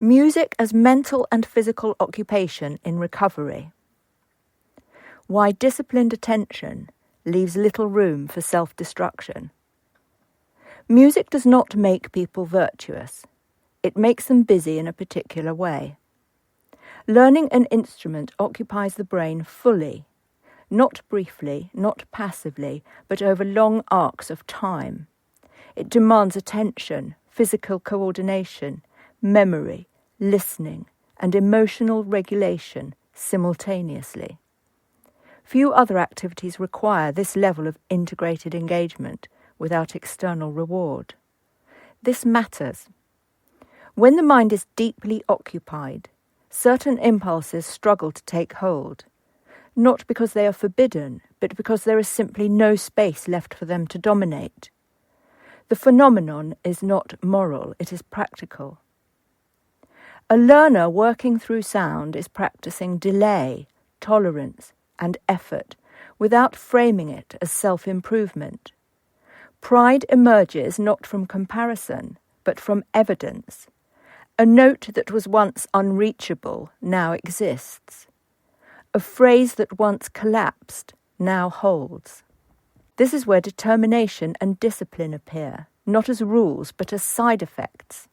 Music as mental and physical occupation in recovery. Why disciplined attention leaves little room for self-destruction. Music does not make people virtuous. It makes them busy in a particular way. Learning an instrument occupies the brain fully, not briefly, not passively, but over long arcs of time. It demands attention, physical coordination, memory, listening, and emotional regulation simultaneously. Few other activities require this level of integrated engagement without external reward. This matters. When the mind is deeply occupied, certain impulses struggle to take hold, not because they are forbidden, but because there is simply no space left for them to dominate. The phenomenon is not moral, it is practical. A learner working through sound is practising delay, tolerance, and effort without framing it as self-improvement. Pride emerges not from comparison, but from evidence. A note that was once unreachable now exists. A phrase that once collapsed now holds. This is where determination and discipline appear, not as rules, but as side-effects.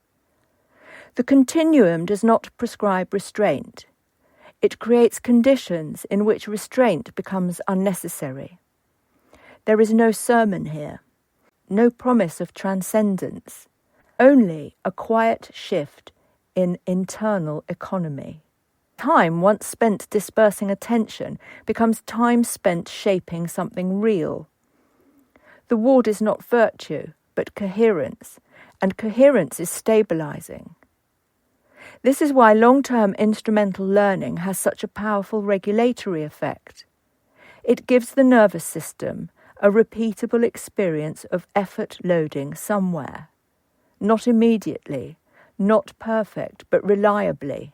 The continuum does not prescribe restraint. It creates conditions in which restraint becomes unnecessary. There is no sermon here, no promise of transcendence, only a quiet shift in internal economy. Time once spent dispersing attention becomes time spent shaping something real. The ward is not virtue, but coherence, and coherence is stabilizing. This is why long-term instrumental learning has such a powerful regulatory effect. It gives the nervous system a repeatable experience of effort loading somewhere. Not immediately, not perfect, but reliably.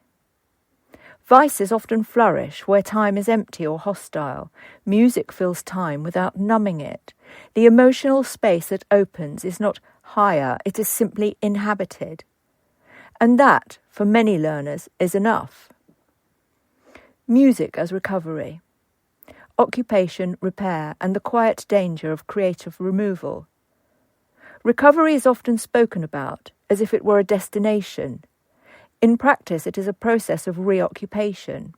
Vices often flourish where time is empty or hostile. Music fills time without numbing it. The emotional space that opens is not higher, it is simply inhabited. And that, for many learners, is enough. Music as recovery. Occupation, repair, and the quiet danger of creative removal. Recovery is often spoken about as if it were a destination. In practice, it is a process of reoccupation.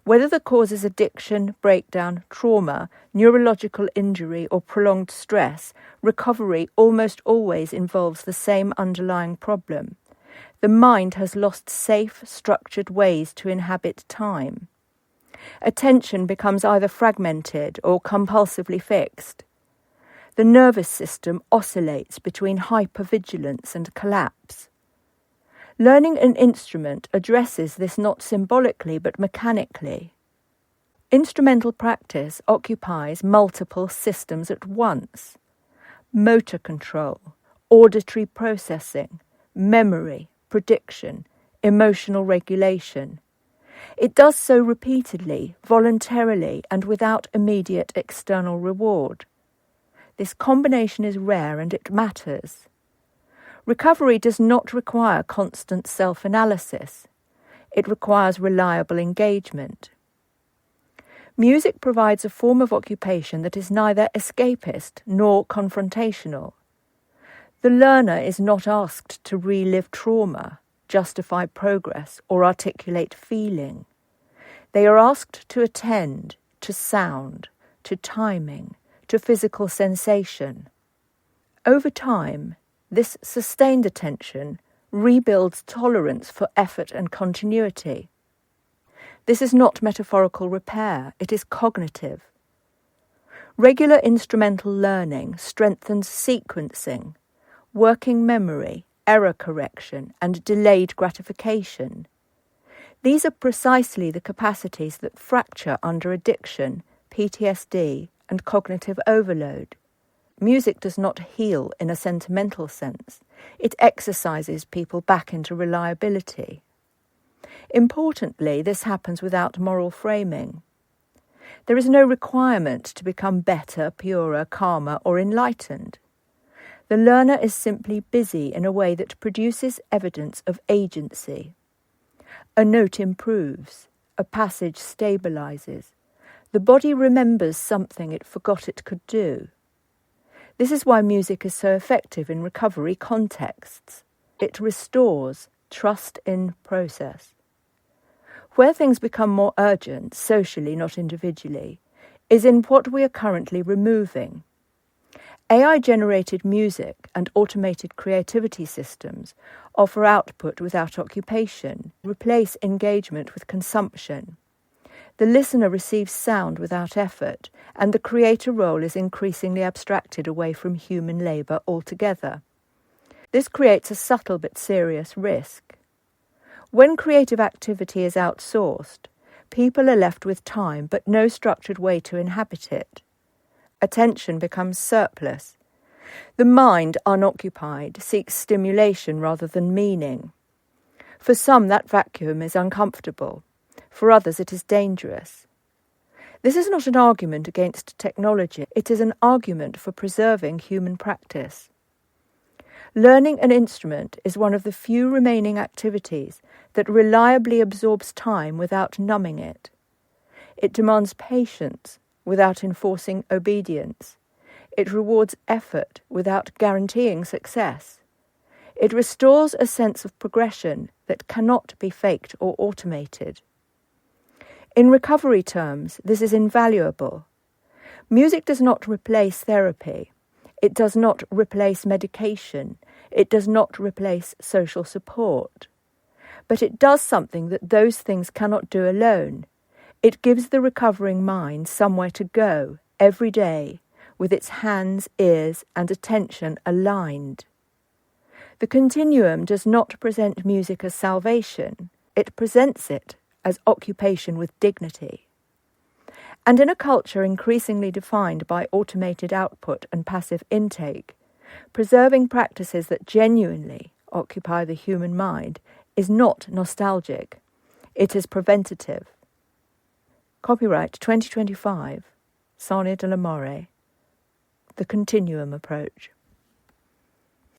Whether the cause is addiction, breakdown, trauma, neurological injury, or prolonged stress, recovery almost always involves the same underlying problem. The mind has lost safe, structured ways to inhabit time. Attention becomes either fragmented or compulsively fixed. The nervous system oscillates between hypervigilance and collapse. Learning an instrument addresses this not symbolically but mechanically. Instrumental practice occupies multiple systems at once: motor control, auditory processing, memory, prediction, emotional regulation. It does so repeatedly, voluntarily, and without immediate external reward. This combination is rare and it matters. Recovery does not require constant self-analysis. It requires reliable engagement. Music provides a form of occupation that is neither escapist nor confrontational. The learner is not asked to relive trauma, justify progress, or articulate feeling. They are asked to attend to sound, to timing, to physical sensation. Over time, this sustained attention rebuilds tolerance for effort and continuity. This is not metaphorical repair, it is cognitive. Regular instrumental learning strengthens sequencing, working memory, error correction, and delayed gratification. These are precisely the capacities that fracture under addiction, PTSD, and cognitive overload. Music does not heal in a sentimental sense. It exercises people back into reliability. Importantly, this happens without moral framing. There is no requirement to become better, purer, calmer, or enlightened. The learner is simply busy in a way that produces evidence of agency. A note improves, a passage stabilises. The body remembers something it forgot it could do. This is why music is so effective in recovery contexts. It restores trust in process. Where things become more urgent, socially, not individually, is in what we are currently removing. AI-generated music and automated creativity systems offer output without occupation, replace engagement with consumption. The listener receives sound without effort, and the creator role is increasingly abstracted away from human labour altogether. This creates a subtle but serious risk. When creative activity is outsourced, people are left with time but no structured way to inhabit it. Attention becomes surplus. The mind, unoccupied, seeks stimulation rather than meaning. For some, that vacuum is uncomfortable. For others, it is dangerous. This is not an argument against technology. It is an argument for preserving human practice. Learning an instrument is one of the few remaining activities that reliably absorbs time without numbing it. It demands patience without enforcing obedience. It rewards effort without guaranteeing success. It restores a sense of progression that cannot be faked or automated. In recovery terms, this is invaluable. Music does not replace therapy. It does not replace medication. It does not replace social support. But it does something that those things cannot do alone. It gives the recovering mind somewhere to go every day, with its hands, ears, and attention aligned. The Continuum does not present music as salvation. It presents it as occupation with dignity. And in a culture increasingly defined by automated output and passive intake, preserving practices that genuinely occupy the human mind is not nostalgic. It is preventative. Copyright 2025, Sarnia de la Maré, The Continuum Approach.